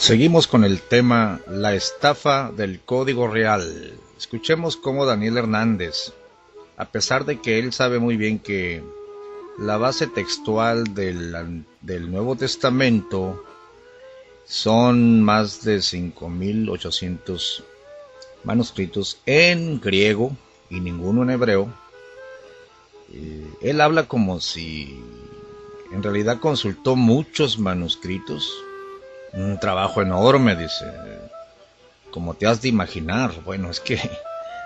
Seguimos con el tema la estafa del código real. Escuchemos cómo Daniel Hernández, a pesar de que él sabe muy bien que la base textual del Nuevo Testamento son más de 5.800 manuscritos en griego y ninguno en hebreo, él habla como si en realidad consultó muchos manuscritos, un trabajo enorme, dice, como te has de imaginar. Bueno, es que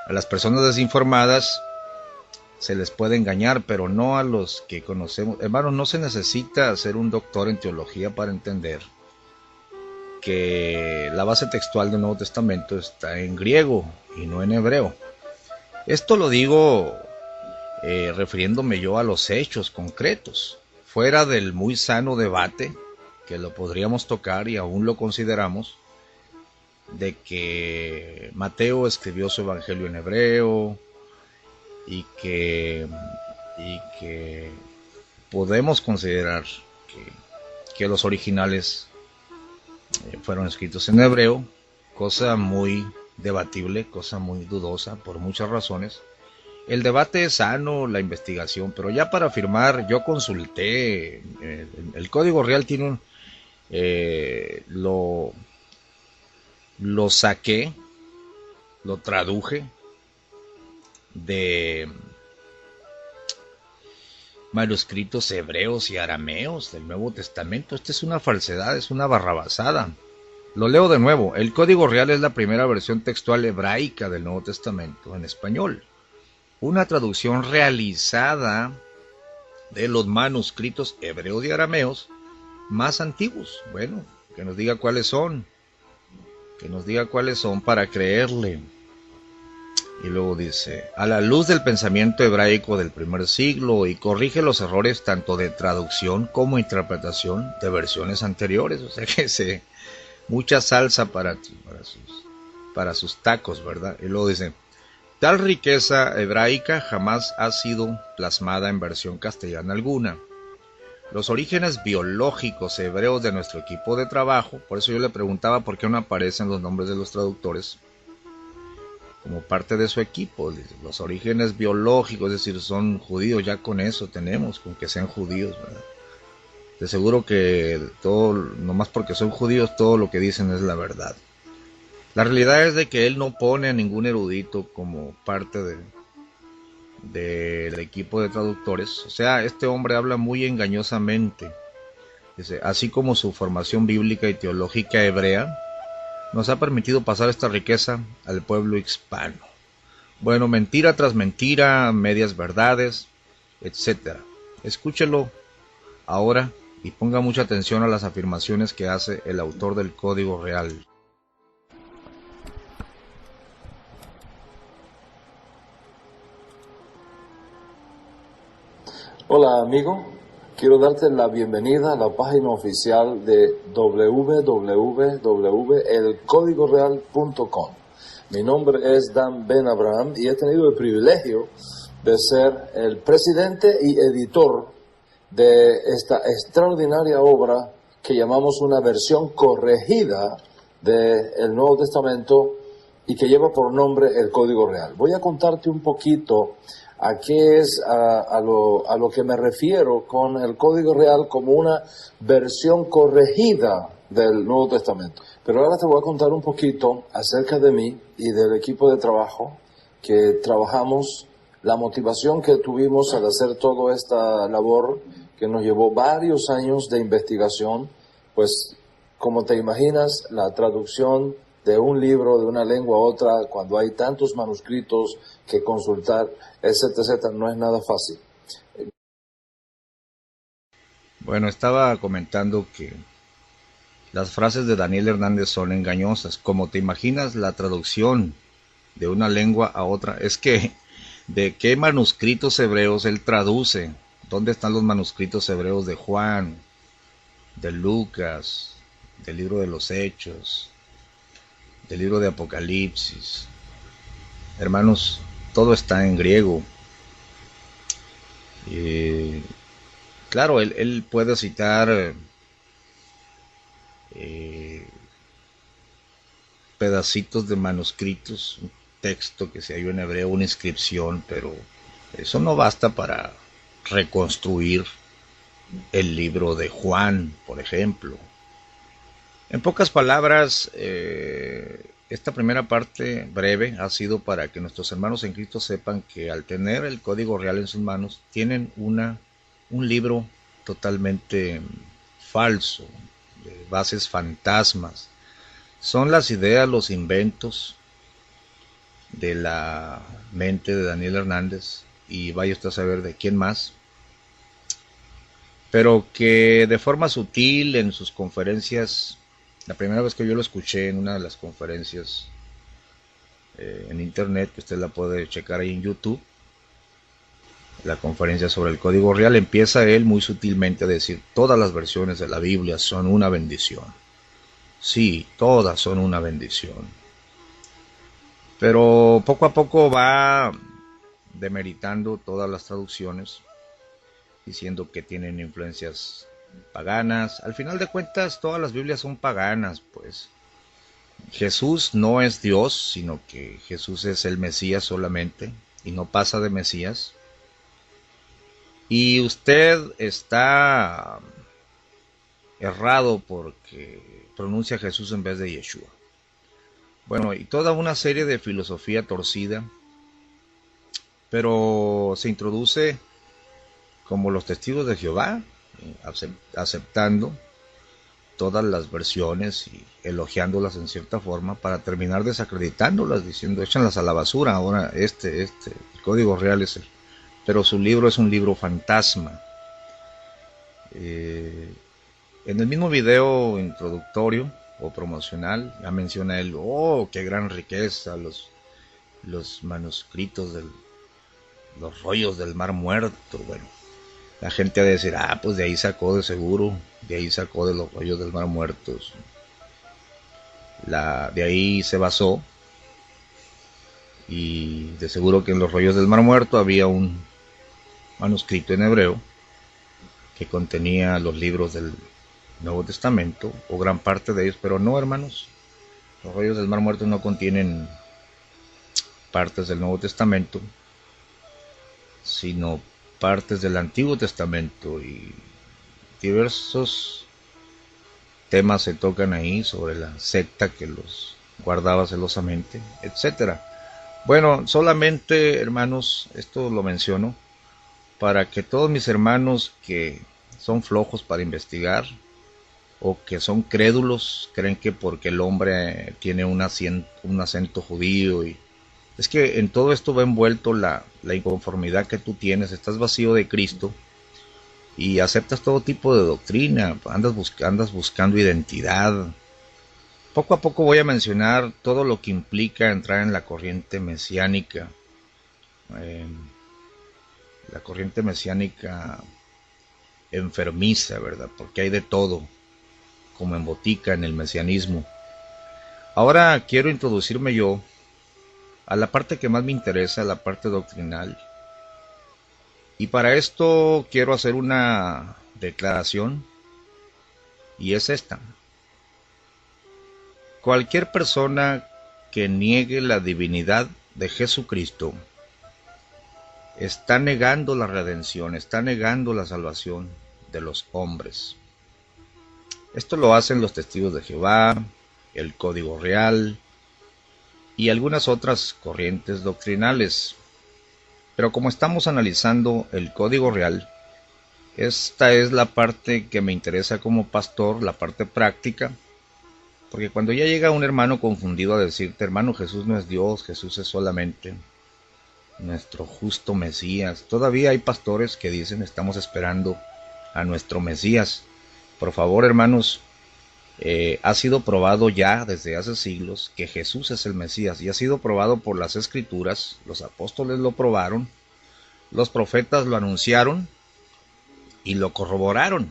a las personas desinformadas se les puede engañar, pero no a los que conocemos. Hermano, no se necesita ser un doctor en teología para entender que la base textual del Nuevo Testamento está en griego y no en hebreo. Esto lo digo refiriéndome yo a los hechos concretos, fuera del muy sano debate, que lo podríamos tocar y aún lo consideramos, de que Mateo escribió su evangelio en hebreo y que podemos considerar que los originales fueron escritos en hebreo, cosa muy debatible, cosa muy dudosa por muchas razones. El debate es sano, la investigación, pero ya para afirmar, yo consulté, el código real tiene un, lo saqué, lo traduje de manuscritos hebreos y arameos del Nuevo Testamento. Esta es una falsedad, es una barrabasada. Lo leo de nuevo. El Código Real es la primera versión textual hebraica del Nuevo Testamento en español. Una traducción realizada de los manuscritos hebreos y arameos más antiguos. Bueno, que nos diga cuáles son. Que nos diga cuáles son para creerle. Y luego dice, a la luz del pensamiento hebraico del primer siglo, y corrige los errores tanto de traducción como interpretación de versiones anteriores. O sea que mucha salsa para sus tacos, ¿verdad? Y luego dice, tal riqueza hebraica jamás ha sido plasmada en versión castellana alguna. Los orígenes biológicos hebreos de nuestro equipo de trabajo, por eso yo le preguntaba por qué no aparecen los nombres de los traductores como parte de su equipo. Los orígenes biológicos, es decir, son judíos, ya con eso tenemos, con que sean judíos, ¿verdad? De seguro que todo, nomás porque son judíos, todo lo que dicen es la verdad. La realidad es de que él no pone a ningún erudito como parte del equipo de traductores. O sea, este hombre habla muy engañosamente. Dice, así como su formación bíblica y teológica hebrea nos ha permitido pasar esta riqueza al pueblo hispano. Bueno, mentira tras mentira, medias verdades, etcétera. Escúchelo ahora y ponga mucha atención a las afirmaciones que hace el autor del Código Real. Hola amigo, quiero darte la bienvenida a la página oficial de www.elcódigoreal.com. Mi nombre es Dan Ben Abraham y he tenido el privilegio de ser el presidente y editor de esta extraordinaria obra que llamamos una versión corregida del Nuevo Testamento y que lleva por nombre el Código Real. Voy a contarte un poquito a qué es a lo que me refiero con el Código Real como una versión corregida del Nuevo Testamento. Pero ahora te voy a contar un poquito acerca de mí y del equipo de trabajo que trabajamos, la motivación que tuvimos al hacer toda esta labor que nos llevó varios años de investigación, pues como te imaginas, la traducción de un libro de una lengua a otra, cuando hay tantos manuscritos que consultar, etcétera, no es nada fácil. Bueno, estaba comentando que las frases de Daniel Hernández son engañosas. Como te imaginas, la traducción de una lengua a otra, es que ¿de qué manuscritos hebreos él traduce? ¿Dónde están los manuscritos hebreos de Juan, de Lucas, del libro de los Hechos, del libro de Apocalipsis? Hermanos, todo está en griego. Claro, él puede citar pedacitos de manuscritos, un texto que se halló en hebreo, una inscripción, pero eso no basta para reconstruir el libro de Juan, por ejemplo. En pocas palabras, esta primera parte breve ha sido para que nuestros hermanos en Cristo sepan que al tener el Código Real en sus manos, tienen un libro totalmente falso, de bases fantasmas. Son las ideas, los inventos de la mente de Daniel Hernández, y vaya usted a saber de quién más, pero que de forma sutil en sus conferencias, la primera vez que yo lo escuché en una de las conferencias en internet, que usted la puede checar ahí en YouTube, la conferencia sobre el Código Real, empieza él muy sutilmente a decir: todas las versiones de la Biblia son una bendición. Sí, todas son una bendición. Pero poco a poco va demeritando todas las traducciones, diciendo que tienen influencias paganas. Al final de cuentas, todas las Biblias son paganas, pues. Jesús no es Dios, sino que Jesús es el Mesías solamente, y no pasa de Mesías. Y usted está errado porque pronuncia Jesús en vez de Yeshua. Bueno, y toda una serie de filosofía torcida, pero se introduce como los testigos de Jehová, aceptando todas las versiones y elogiándolas en cierta forma, para terminar desacreditándolas, diciendo: échanlas a la basura, ahora el Código Real es el... Pero su libro es un libro fantasma. En el mismo video introductorio o promocional ya menciona él: oh, qué gran riqueza, los manuscritos los rollos del Mar Muerto. Bueno, la gente ha de decir: ah, pues de ahí sacó de seguro, de ahí sacó de los rollos del Mar Muerto, de ahí se basó, y de seguro que en los rollos del Mar Muerto había un manuscrito en hebreo que contenía los libros del Nuevo Testamento, o gran parte de ellos. Pero no, hermanos, los rollos del Mar Muerto no contienen partes del Nuevo Testamento, sino partes del Antiguo Testamento, y diversos temas se tocan ahí sobre la secta que los guardaba celosamente, etcétera. Bueno, solamente, hermanos, esto lo menciono para que todos mis hermanos que son flojos para investigar, o que son crédulos, creen que porque el hombre tiene un acento judío, y es que en todo esto va envuelto la inconformidad que tú tienes. Estás vacío de Cristo y aceptas todo tipo de doctrina, andas buscando identidad. Poco a poco voy a mencionar todo lo que implica entrar en la corriente mesiánica, la corriente mesiánica enfermiza, ¿verdad? Porque hay de todo, como en botica en el mesianismo. Ahora quiero introducirme yo a la parte que más me interesa, la parte doctrinal. Y para esto quiero hacer una declaración, y es esta: cualquier persona que niegue la divinidad de Jesucristo está negando la redención, está negando la salvación de los hombres. Esto lo hacen los testigos de Jehová, el Código Real y algunas otras corrientes doctrinales. Pero como estamos analizando el Código Real, esta es la parte que me interesa como pastor, la parte práctica, porque cuando ya llega un hermano confundido a decirte: hermano, Jesús no es Dios, Jesús es solamente nuestro justo Mesías. Todavía hay pastores que dicen: estamos esperando a nuestro Mesías. Por favor, hermanos, ha sido probado ya desde hace siglos que Jesús es el Mesías, y ha sido probado por las Escrituras. Los apóstoles lo probaron, los profetas lo anunciaron y lo corroboraron.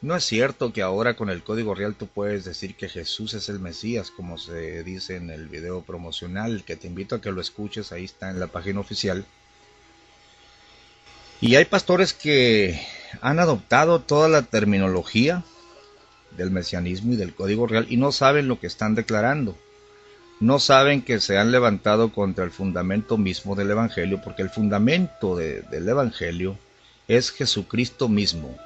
No es cierto que ahora con el Código Real tú puedes decir que Jesús es el Mesías, como se dice en el video promocional, que te invito a que lo escuches, ahí está en la página oficial. Y hay pastores que han adoptado toda la terminología del mesianismo y del código real y no saben lo que están declarando. No saben que se han levantado contra el fundamento mismo del Evangelio, porque el fundamento del Evangelio es Jesucristo mismo.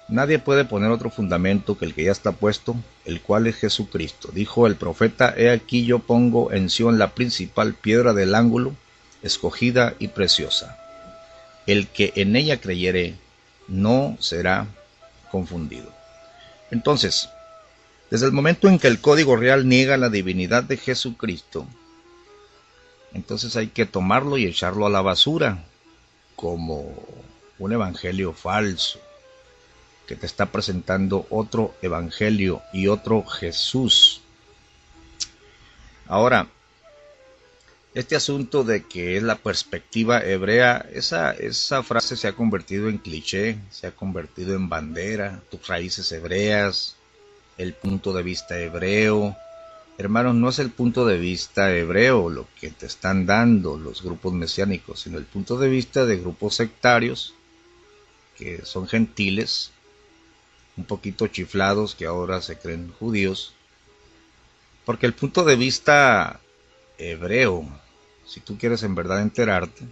Nadie puede poner otro fundamento que el que ya está puesto, el cual es Jesucristo. Dijo el profeta: he aquí yo pongo en Sión la principal piedra del ángulo, escogida y preciosa. El que en ella creyere no será confundido. Entonces, desde el momento en que el código real niega la divinidad de Jesucristo, entonces hay que tomarlo y echarlo a la basura como un evangelio falso, que te está presentando otro evangelio y otro Jesús. Ahora, este asunto de que es la perspectiva hebrea, esa frase se ha convertido en cliché, se ha convertido en bandera, tus raíces hebreas, el punto de vista hebreo. Hermanos, no es el punto de vista hebreo lo que te están dando los grupos mesiánicos, sino el punto de vista de grupos sectarios que son gentiles, un poquito chiflados, que ahora se creen judíos, porque el punto de vista hebreo, si tú quieres en verdad enterarte,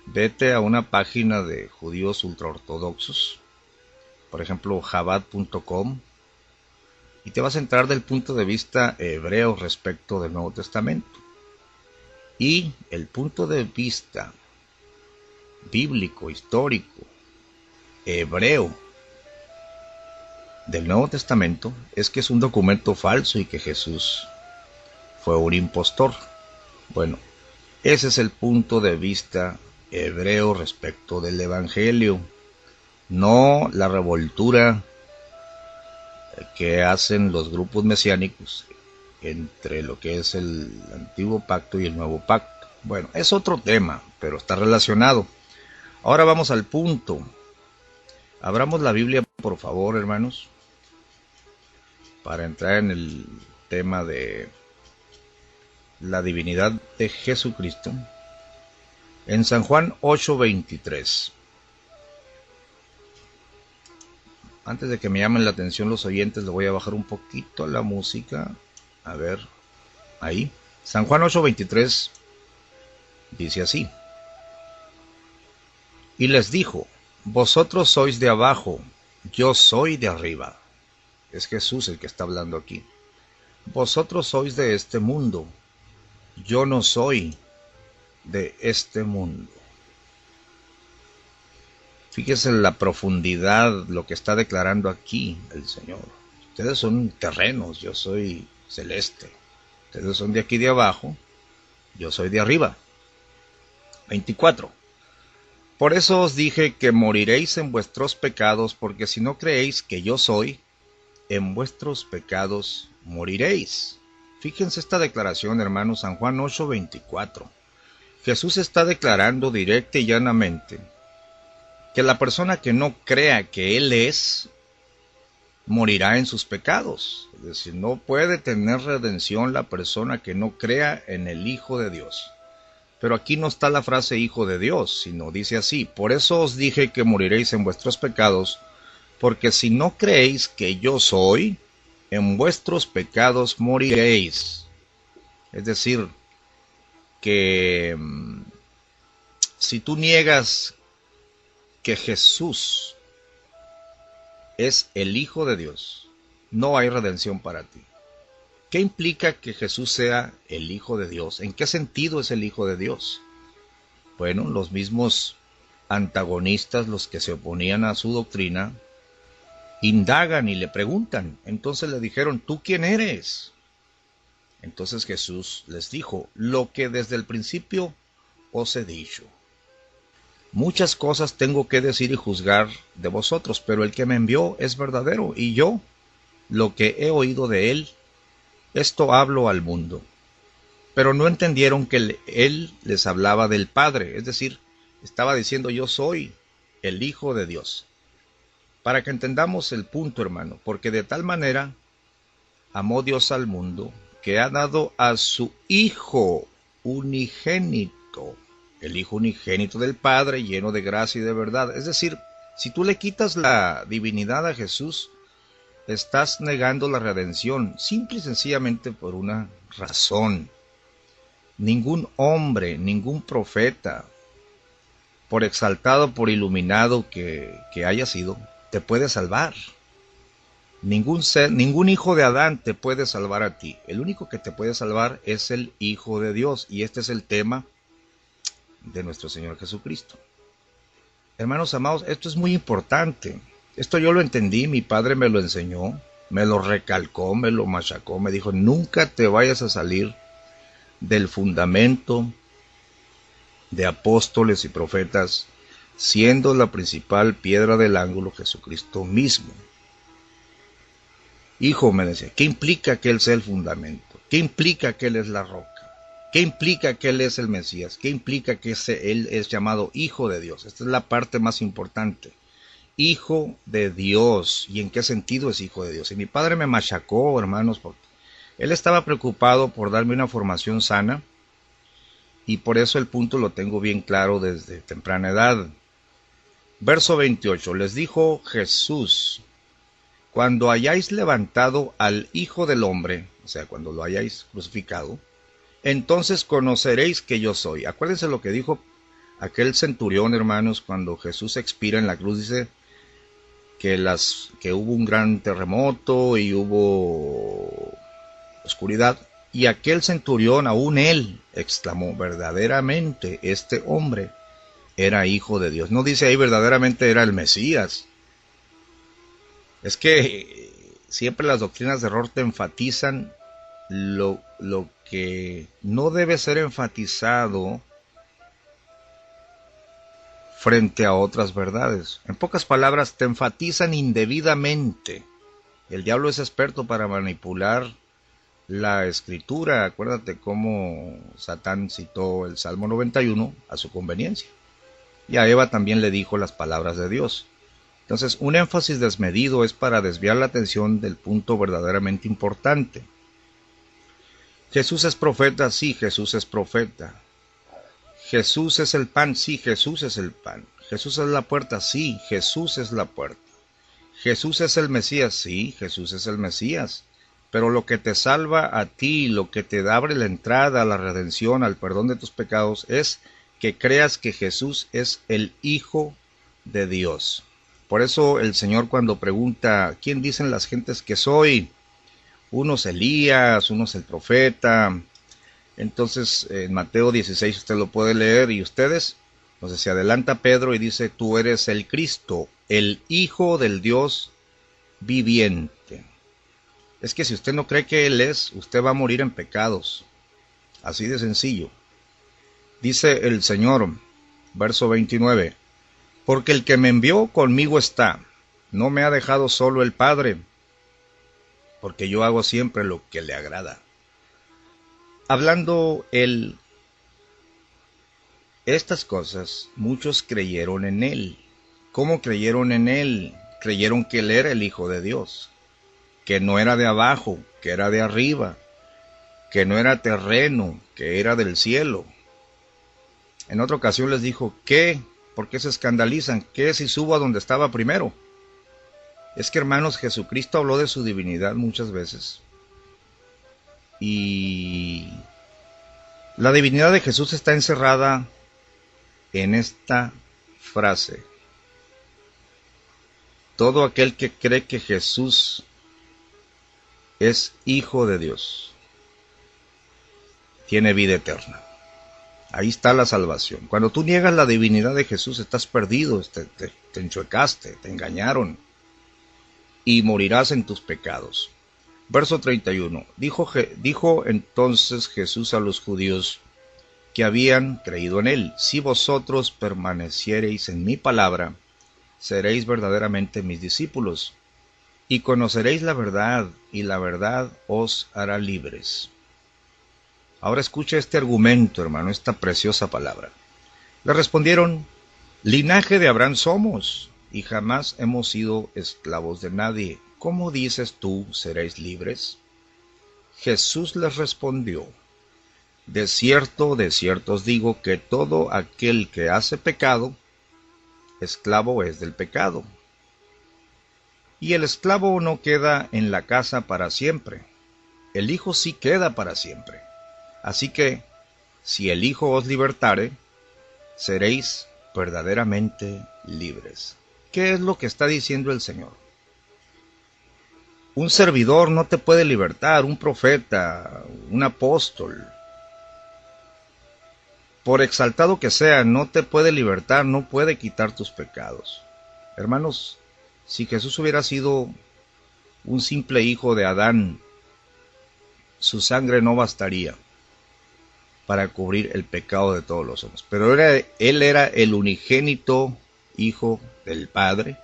vete a una página de judíos ultraortodoxos, por ejemplo Chabad.com, y te vas a enterar del punto de vista hebreo respecto del Nuevo Testamento. Y el punto de vista bíblico, histórico, hebreo del Nuevo Testamento es que es un documento falso y que Jesús fue un impostor. Bueno, ese es el punto de vista hebreo respecto del Evangelio, no la revoltura que hacen los grupos mesiánicos entre lo que es el antiguo pacto y el nuevo pacto. Bueno, es otro tema, pero está relacionado. Ahora vamos al punto. Abramos la Biblia, por favor, hermanos, para entrar en el tema de la divinidad de Jesucristo. En San Juan 8:23. Antes de que me llamen la atención los oyentes, le voy a bajar un poquito la música. A ver, ahí. San Juan 8:23 dice así: y les dijo: vosotros sois de abajo, yo soy de arriba. Es Jesús el que está hablando aquí. Vosotros sois de este mundo, yo no soy de este mundo. Fíjese en la profundidad, lo que está declarando aquí el Señor. Ustedes son terrenos, yo soy celeste. Ustedes son de aquí de abajo, yo soy de arriba. 24. Por eso os dije que moriréis en vuestros pecados, porque si no creéis que yo soy, en vuestros pecados moriréis. Fíjense esta declaración, hermanos, San Juan 8:24. Jesús está declarando directa y llanamente que la persona que no crea que Él es, morirá en sus pecados. Es decir, no puede tener redención la persona que no crea en el Hijo de Dios. Pero aquí no está la frase Hijo de Dios, sino dice así: por eso os dije que moriréis en vuestros pecados, porque si no creéis que yo soy, en vuestros pecados moriréis. Es decir, que si tú niegas que Jesús es el Hijo de Dios, no hay redención para ti. ¿Qué implica que Jesús sea el Hijo de Dios? ¿En qué sentido es el Hijo de Dios? Bueno, los mismos antagonistas, los que se oponían a su doctrina, indagan y le preguntan. Entonces le dijeron: ¿tú quién eres? Entonces Jesús les dijo: lo que desde el principio os he dicho. Muchas cosas tengo que decir y juzgar de vosotros, pero el que me envió es verdadero, y yo, lo que he oído de él, esto hablo al mundo. Pero no entendieron que él les hablaba del Padre, es decir, estaba diciendo: yo soy el Hijo de Dios. Para que entendamos el punto, hermano, porque de tal manera amó Dios al mundo, que ha dado a su Hijo unigénito, el Hijo unigénito del Padre, lleno de gracia y de verdad. Es decir, si tú le quitas la divinidad a Jesús, estás negando la redención, simple y sencillamente por una razón. Ningún hombre, ningún profeta, por exaltado, por iluminado que haya sido, te puede salvar. Ningún ser, ningún hijo de Adán te puede salvar a ti. El único que te puede salvar es el Hijo de Dios. Y este es el tema de nuestro Señor Jesucristo. Hermanos amados, esto es muy importante. Esto yo lo entendí, mi padre me lo enseñó, me lo recalcó, me lo machacó, me dijo, nunca te vayas a salir del fundamento de apóstoles y profetas, siendo la principal piedra del ángulo Jesucristo mismo. Hijo, me decía, ¿qué implica que Él sea el fundamento? ¿Qué implica que Él es la roca? ¿Qué implica que Él es el Mesías? ¿Qué implica que Él es llamado Hijo de Dios? Esta es la parte más importante. Hijo de Dios. ¿Y en qué sentido es Hijo de Dios? Y mi padre me machacó, hermanos, porque él estaba preocupado por darme una formación sana, y por eso el punto lo tengo bien claro desde temprana edad. Verso 28, les dijo Jesús, cuando hayáis levantado al Hijo del Hombre, o sea, cuando lo hayáis crucificado, entonces conoceréis que yo soy. Acuérdense lo que dijo aquel centurión, hermanos, cuando Jesús expira en la cruz, dice que hubo un gran terremoto y hubo oscuridad, y aquel centurión, aún él, exclamó, verdaderamente este hombre era Hijo de Dios. No dice ahí verdaderamente era el Mesías. Es que siempre las doctrinas de error te enfatizan lo que no debe ser enfatizado frente a otras verdades. En pocas palabras, te enfatizan indebidamente. El diablo es experto para manipular la escritura. Acuérdate cómo Satán citó el Salmo 91 a su conveniencia. Y a Eva también le dijo las palabras de Dios. Entonces, un énfasis desmedido es para desviar la atención del punto verdaderamente importante. Jesús es profeta, sí, Jesús es profeta. Jesús es el pan, sí, Jesús es el pan. Jesús es la puerta, sí, Jesús es la puerta. Jesús es el Mesías, sí, Jesús es el Mesías. Pero lo que te salva a ti, lo que te abre la entrada a la redención, al perdón de tus pecados, es que creas que Jesús es el Hijo de Dios. Por eso el Señor, cuando pregunta, ¿quién dicen las gentes que soy? Unos Elías, unos el profeta. Entonces en Mateo 16 usted lo puede leer, y ustedes, entonces se adelanta Pedro y dice, tú eres el Cristo, el Hijo del Dios viviente. Es que si usted no cree que Él es, usted va a morir en pecados. Así de sencillo. Dice el Señor, verso 29, porque el que me envió conmigo está, no me ha dejado solo el Padre, porque yo hago siempre lo que le agrada. Hablando él estas cosas, muchos creyeron en Él. ¿Cómo creyeron en Él? Creyeron que Él era el Hijo de Dios, que no era de abajo, que era de arriba, que no era terreno, que era del cielo. En otra ocasión les dijo, ¿qué? ¿Por qué se escandalizan? ¿Qué si subo a donde estaba primero? Es que, hermanos, Jesucristo habló de su divinidad muchas veces. Y la divinidad de Jesús está encerrada en esta frase. Todo aquel que cree que Jesús es Hijo de Dios tiene vida eterna. Ahí está la salvación. Cuando tú niegas la divinidad de Jesús, estás perdido, te enchuecaste, te engañaron, y morirás en tus pecados. Verso 31. Dijo entonces Jesús a los judíos que habían creído en Él, si vosotros permaneciereis en mi palabra, seréis verdaderamente mis discípulos, y conoceréis la verdad, y la verdad os hará libres. Ahora escucha este argumento, hermano, esta preciosa palabra. Le respondieron, linaje de Abraham somos, y jamás hemos sido esclavos de nadie. ¿Cómo dices tú, seréis libres? Jesús les respondió, de cierto os digo que todo aquel que hace pecado, esclavo es del pecado. Y el esclavo no queda en la casa para siempre, el Hijo sí queda para siempre. Así que, si el Hijo os libertare, seréis verdaderamente libres. ¿Qué es lo que está diciendo el Señor? Un servidor no te puede libertar, un profeta, un apóstol, por exaltado que sea, no te puede libertar, no puede quitar tus pecados. Hermanos, si Jesús hubiera sido un simple hijo de Adán, su sangre no bastaría para cubrir el pecado de todos los hombres. Pero él era el unigénito Hijo del Padre,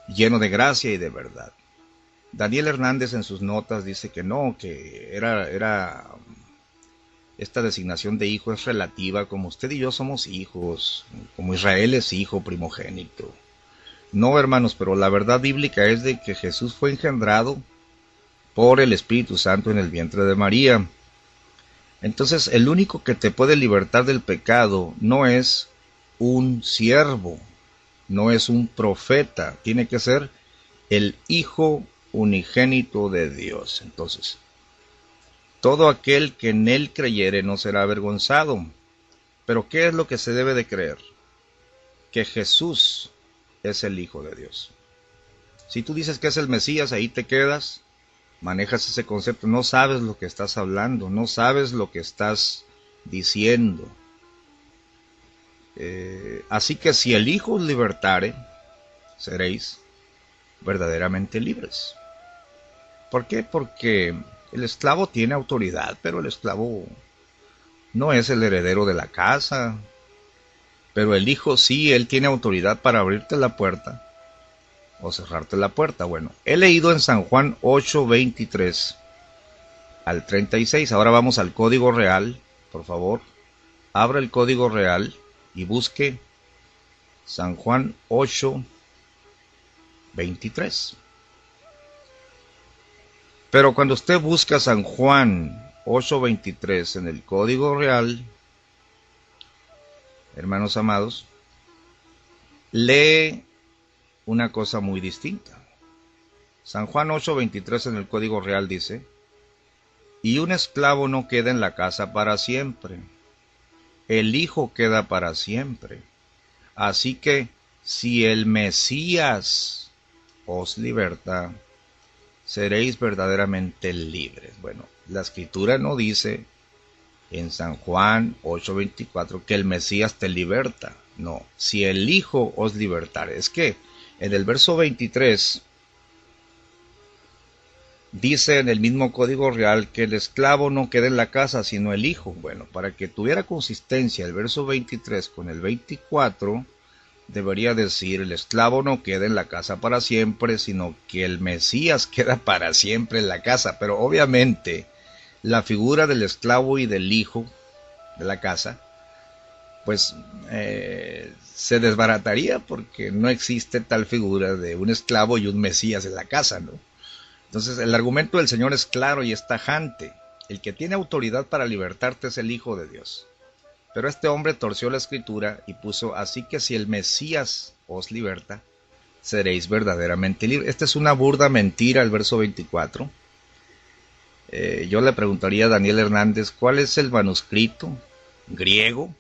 lleno de gracia y de verdad. Daniel Hernández en sus notas dice que no, que era esta designación de hijo es relativa, como usted y yo somos hijos, como Israel es hijo primogénito. No, hermanos, pero la verdad bíblica es de que Jesús fue engendrado por el Espíritu Santo en el vientre de María. Entonces, el único que te puede libertar del pecado no es un siervo, no es un profeta, tiene que ser el Hijo unigénito de Dios. Entonces, todo aquel que en él creyere no será avergonzado. Pero ¿qué es lo que se debe de creer? Que Jesús es el Hijo de Dios. Si tú dices que es el Mesías, ahí te quedas, manejas ese concepto, no sabes lo que estás hablando, no sabes lo que estás diciendo. Así que si el Hijo os libertare, seréis verdaderamente libres. ¿Por qué? Porque el esclavo tiene autoridad, pero el esclavo no es el heredero de la casa. Pero el Hijo sí, él tiene autoridad para abrirte la puerta o cerrarte la puerta. Bueno, he leído en San Juan 8:23 al 36. Ahora vamos al Código Real, por favor. Abra el Código Real y busque San Juan 8:23. Pero cuando usted busca San Juan 8:23 en el Código Real, hermanos amados, lee una cosa muy distinta. San Juan 8:23 en el Código Real dice: y un esclavo no queda en la casa para siempre, el Hijo queda para siempre. Así que si el Mesías os liberta, seréis verdaderamente libres. Bueno, la Escritura no dice en San Juan 8:24 que el Mesías te liberta. No, si el Hijo os libertare. Es que en el verso 23 dice en el mismo Código Real que el esclavo no queda en la casa, sino el Hijo. Bueno, para que tuviera consistencia el verso 23 con el 24, debería decir: el esclavo no queda en la casa para siempre, sino que el Mesías queda para siempre en la casa. Pero obviamente la figura del esclavo y del hijo de la casa, pues se desbarataría, porque no existe tal figura de un esclavo y un Mesías en la casa, ¿no? Entonces el argumento del Señor es claro y es tajante: el que tiene autoridad para libertarte es el Hijo de Dios. Pero este hombre torció la Escritura y puso: así que si el Mesías os liberta, seréis verdaderamente libres. Esta es una burda mentira, el verso 24. Yo le preguntaría a Daniel Hernández cuál es el manuscrito griego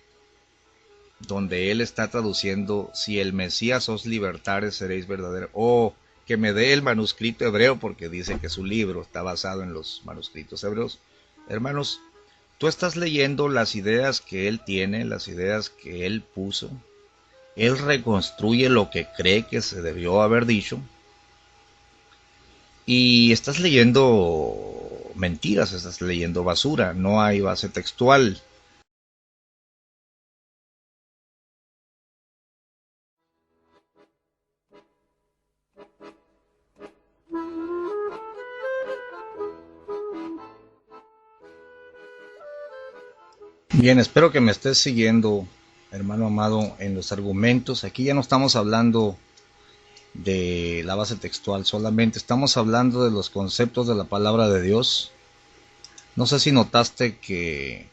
donde él está traduciendo: si el Mesías os libertare, seréis verdaderos. O que me dé el manuscrito hebreo, porque dice que su libro está basado en los manuscritos hebreos. Hermanos, tú estás leyendo las ideas que él tiene, las ideas que él puso. Él reconstruye lo que cree que se debió haber dicho. Y estás leyendo mentiras, estás leyendo basura, no hay base textual. Bien, espero que me estés siguiendo, hermano amado, en los argumentos. Aquí ya no estamos hablando de la base textual solamente, estamos hablando de los conceptos de la palabra de Dios. No sé si notaste que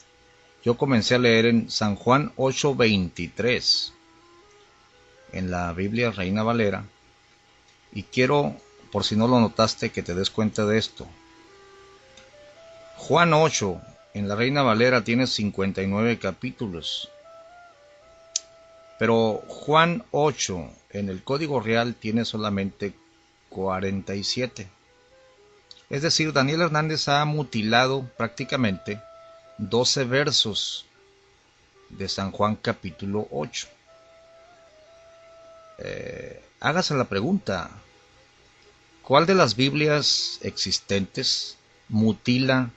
yo comencé a leer en San Juan 8:23 en la Biblia Reina Valera, y quiero por si no lo notaste, que te des cuenta de esto. Juan 8 en la Reina Valera tiene 59 capítulos, pero Juan 8 en el Código Real tiene solamente 47. Es decir, Daniel Hernández ha mutilado prácticamente 12 versos de San Juan capítulo 8. Hágase la pregunta, ¿cuál de las Biblias existentes mutila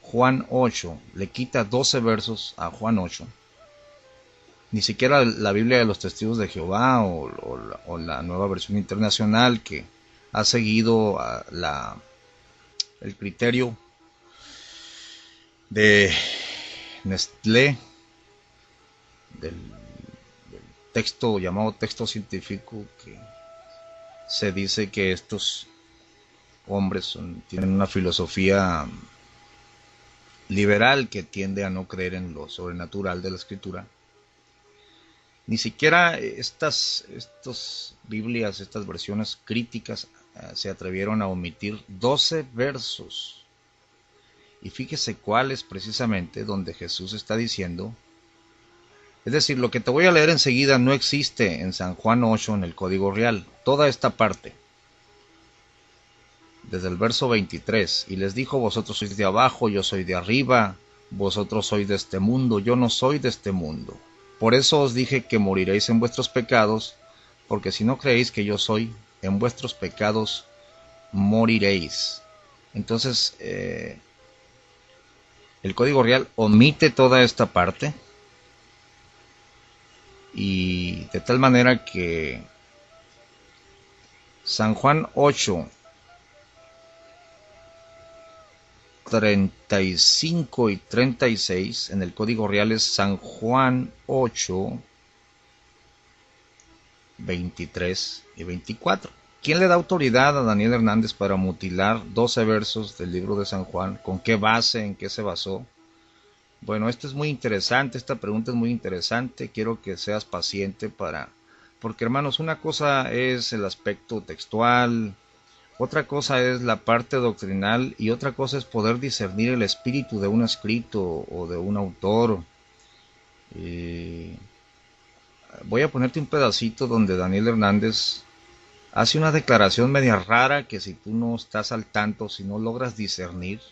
Juan 8? Le quita 12 versos a Juan 8. Ni siquiera la Biblia de los Testigos de Jehová o la Nueva Versión Internacional, que ha seguido el criterio de Nestlé, del texto llamado texto científico, que se dice que estos hombres tienen una filosofía liberal que tiende a no creer en lo sobrenatural de la escritura. Ni siquiera estas Biblias, estas versiones críticas, se atrevieron a omitir 12 versos. Y fíjese cuál es precisamente donde Jesús está diciendo. Es decir, lo que te voy a leer enseguida no existe en San Juan 8 en el Código Real. Toda esta parte, desde el verso 23, y les dijo: vosotros sois de abajo, yo soy de arriba, vosotros sois de este mundo, yo no soy de este mundo. Por eso os dije que moriréis en vuestros pecados, porque si no creéis que yo soy, en vuestros pecados moriréis. Entonces, el Código Real omite toda esta parte, y de tal manera que San Juan 8, 35 y 36 en el Código Real es San Juan 8, 23 y 24. ¿Quién le da autoridad a Daniel Hernández para mutilar 12 versos del libro de San Juan? ¿Con qué base? ¿En qué se basó? Bueno, esto es muy interesante, esta pregunta es muy interesante. Quiero que seas paciente porque, hermanos, una cosa es el aspecto textual, otra cosa es la parte doctrinal y otra cosa es poder discernir el espíritu de un escrito o de un autor. Voy a ponerte un pedacito donde Daniel Hernández hace una declaración media rara que, si tú no estás al tanto, si no logras discernir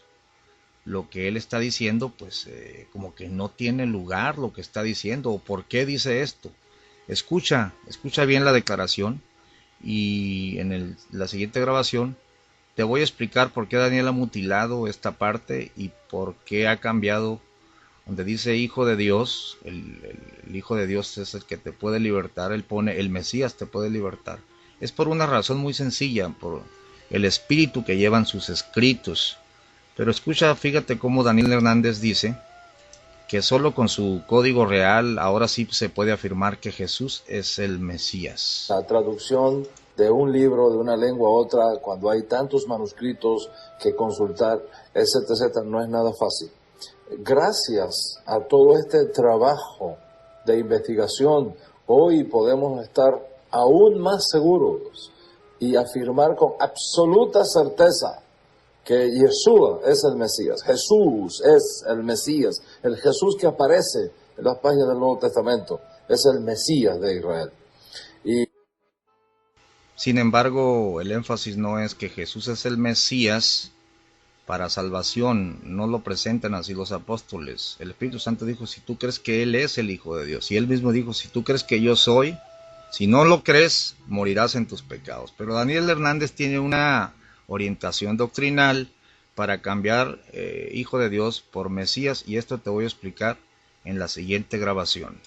lo que él está diciendo, pues como que no tiene lugar lo que está diciendo o por qué dice esto. Escucha bien la declaración. Y en la siguiente grabación te voy a explicar por qué Daniel ha mutilado esta parte y por qué ha cambiado donde dice Hijo de Dios. El Hijo de Dios es el que te puede libertar. Él pone el Mesías te puede libertar. Es por una razón muy sencilla, por el espíritu que llevan sus escritos. Pero escucha, fíjate cómo Daniel Hernández dice que solo con su Código Real ahora sí se puede afirmar que Jesús es el Mesías. La traducción de un libro de una lengua a otra, cuando hay tantos manuscritos que consultar, etcétera, no es nada fácil. Gracias a todo este trabajo de investigación, hoy podemos estar aún más seguros y afirmar con absoluta certeza que Yeshua es el Mesías. Jesús es el Mesías. El Jesús que aparece en las páginas del Nuevo Testamento es el Mesías de Israel. Sin embargo, el énfasis no es que Jesús es el Mesías para salvación. No lo presentan así los apóstoles. El Espíritu Santo dijo: si tú crees que Él es el Hijo de Dios. Y Él mismo dijo: si tú crees que yo soy, si no lo crees, morirás en tus pecados. Pero Daniel Hernández tiene una orientación doctrinal para cambiar Hijo de Dios por Mesías, y esto te voy a explicar en la siguiente grabación.